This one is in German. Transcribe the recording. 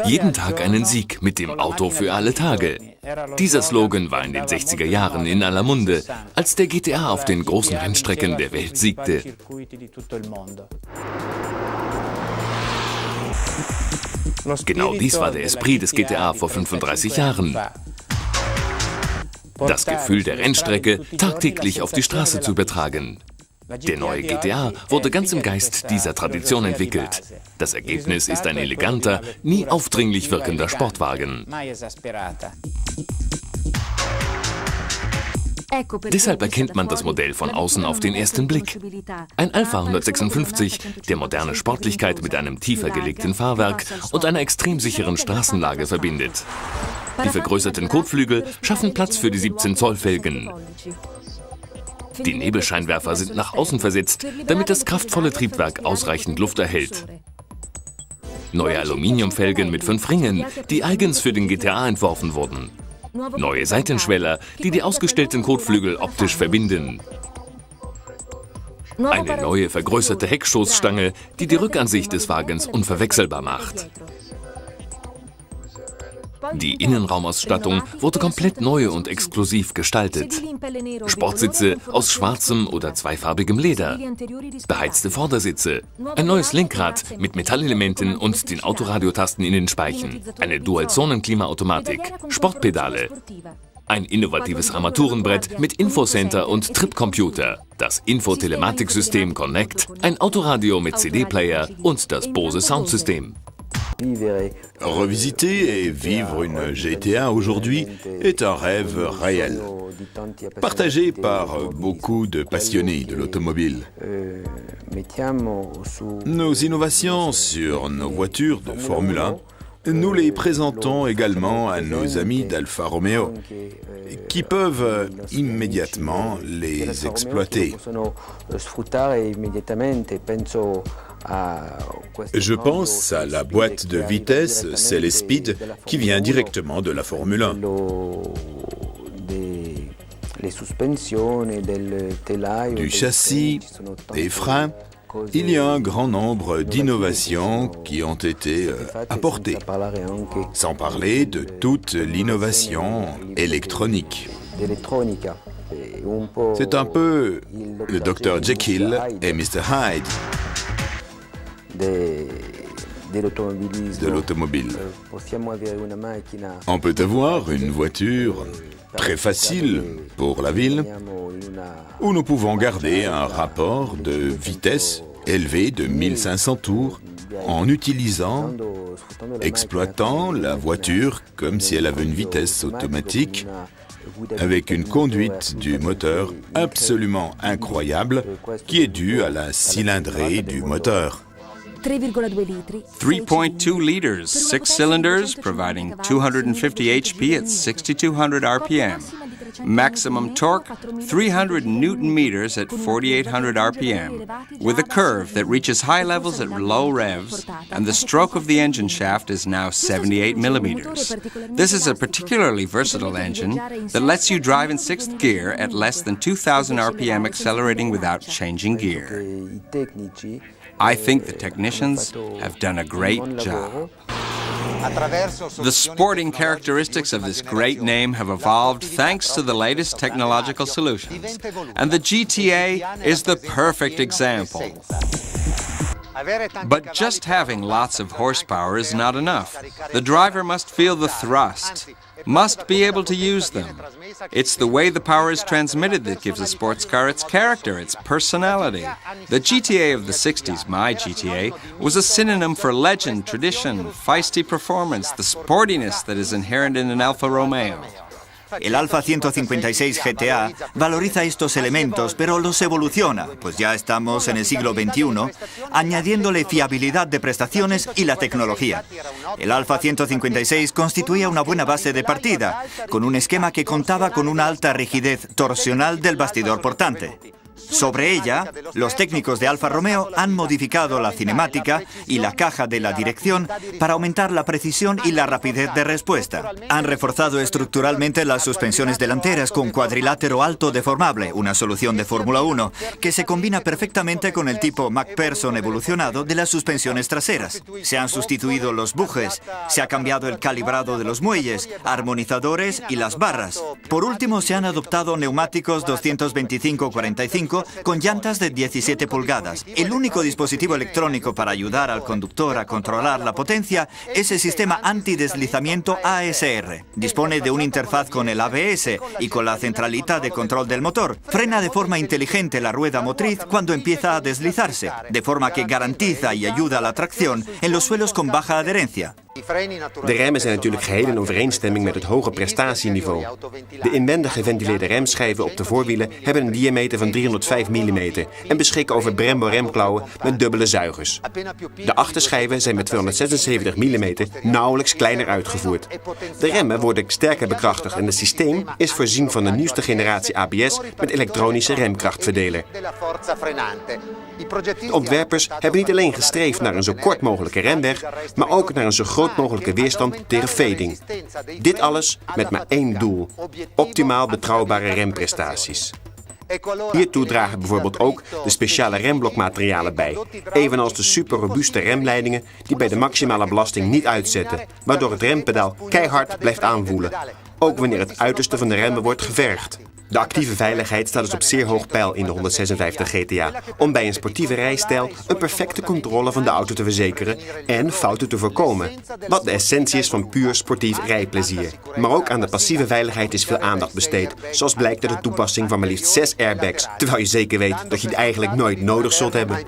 Jeden Tag einen Sieg mit dem Auto für alle Tage. Dieser Slogan war in den 60er Jahren in aller Munde, als der GTA auf den großen Rennstrecken der Welt siegte. Genau dies war der Esprit des GTA vor 35 Jahren. Das Gefühl der Rennstrecke tagtäglich auf die Straße zu übertragen. Der neue GTA wurde ganz im Geist dieser Tradition entwickelt. Das Ergebnis ist ein eleganter, nie aufdringlich wirkender Sportwagen. Deshalb erkennt man das Modell von außen auf den ersten Blick. Ein Alfa 156, der moderne Sportlichkeit mit einem tiefer gelegten Fahrwerk und einer extrem sicheren Straßenlage verbindet. Die vergrößerten Kotflügel schaffen Platz für die 17-Zoll-Felgen. Die Nebelscheinwerfer sind nach außen versetzt, damit das kraftvolle Triebwerk ausreichend Luft erhält. Neue Aluminiumfelgen mit 5 Ringen, die eigens für den GTA entworfen wurden. Neue Seitenschweller, die die ausgestellten Kotflügel optisch verbinden. Eine neue vergrößerte Heckstoßstange, die die Rückansicht des Wagens unverwechselbar macht. Die Innenraumausstattung wurde komplett neu und exklusiv gestaltet. Sportsitze aus schwarzem oder zweifarbigem Leder, beheizte Vordersitze, ein neues Lenkrad mit Metallelementen und den Autoradiotasten in den Speichen, eine Dual-Zonen-Klimaautomatik, Sportpedale, ein innovatives Armaturenbrett mit Infocenter und Tripcomputer, das Infotelematiksystem Connect, ein Autoradio mit CD-Player und das Bose Soundsystem. Revisiter et vivre une GTA aujourd'hui est un rêve réel, partagé par beaucoup de passionnés de l'automobile. Nos innovations sur nos voitures de Formule 1, nous les présentons également à nos amis d'Alfa Romeo, qui peuvent immédiatement les exploiter. Je pense à la boîte de vitesse Célespeed qui vient directement de la Formule 1. Du châssis, des freins, il y a un grand nombre d'innovations qui ont été apportées, sans parler de toute l'innovation électronique. C'est un peu le Dr Jekyll et Mr Hyde de l'automobile. On peut avoir une voiture très facile pour la ville, où nous pouvons garder un rapport de vitesse élevé de 1500 tours en exploitant la voiture comme si elle avait une vitesse automatique, avec une conduite du moteur absolument incroyable qui est due à la cylindrée du moteur. 3.2 liters, 6 cylinders, providing 250 HP at 6,200 RPM. Maximum torque, 300 Newton meters at 4,800 RPM, with a curve that reaches high levels at low revs, and the stroke of the engine shaft is now 78 millimeters. This is a particularly versatile engine that lets you drive in 6th gear at less than 2,000 RPM, accelerating without changing gear. I think the technicians have done a great job. The sporting characteristics of this great name have evolved thanks to the latest technological solutions, and the GTA is the perfect example. But just having lots of horsepower is not enough. The driver must feel the thrust, must be able to use them. It's the way the power is transmitted that gives a sports car its character, its personality. The GTA of the 60s, my GTA, was a synonym for legend, tradition, feisty performance, the sportiness that is inherent in an Alfa Romeo. El Alfa 156 GTA valoriza estos elementos, pero los evoluciona, pues ya estamos en el siglo XXI, añadiéndole fiabilidad de prestaciones y la tecnología. El Alfa 156 constituía una buena base de partida, con un esquema que contaba con una alta rigidez torsional del bastidor portante. Sobre ella, los técnicos de Alfa Romeo han modificado la cinemática y la caja de la dirección para aumentar la precisión y la rapidez de respuesta. Han reforzado estructuralmente las suspensiones delanteras con cuadrilátero alto deformable, una solución de Fórmula 1, que se combina perfectamente con el tipo McPherson evolucionado de las suspensiones traseras. Se han sustituido los bujes, se ha cambiado el calibrado de los muelles, armonizadores y las barras. Por último, se han adoptado neumáticos 225/45 con llantas de 17 pulgadas. El único dispositivo electrónico para ayudar al conductor a controlar la potencia es el sistema antideslizamiento ASR. Dispone de una interfaz con el ABS y con la centralita de control del motor. Frena de forma inteligente la rueda motriz cuando empieza a deslizarse, de forma que garantiza y ayuda a la tracción en los suelos con baja adherencia. De remmen zijn natuurlijk geheel in overeenstemming met het hoge prestatieniveau. De inwendig geventileerde remschijven op de voorwielen hebben een diameter van 305 mm en beschikken over Brembo remklauwen met dubbele zuigers. De achterschijven zijn met 276 mm nauwelijks kleiner uitgevoerd. De remmen worden sterker bekrachtigd en het systeem is voorzien van de nieuwste generatie ABS met elektronische remkrachtverdeler. De ontwerpers hebben niet alleen gestreefd naar een zo kort mogelijke remweg, maar ook naar een zo groot mogelijke weerstand tegen fading. Dit alles met maar één doel: optimaal betrouwbare remprestaties. Hiertoe dragen bijvoorbeeld ook de speciale remblokmaterialen bij, evenals de superrobuuste remleidingen die bij de maximale belasting niet uitzetten, waardoor het rempedaal keihard blijft aanvoelen, ook wanneer het uiterste van de remmen wordt gevergd. De actieve veiligheid staat dus op zeer hoog peil in de 156 GTA, om bij een sportieve rijstijl een perfecte controle van de auto te verzekeren en fouten te voorkomen, wat de essentie is van puur sportief rijplezier. Maar ook aan de passieve veiligheid is veel aandacht besteed, zoals blijkt uit de toepassing van maar liefst 6 airbags, terwijl je zeker weet dat je die eigenlijk nooit nodig zult hebben.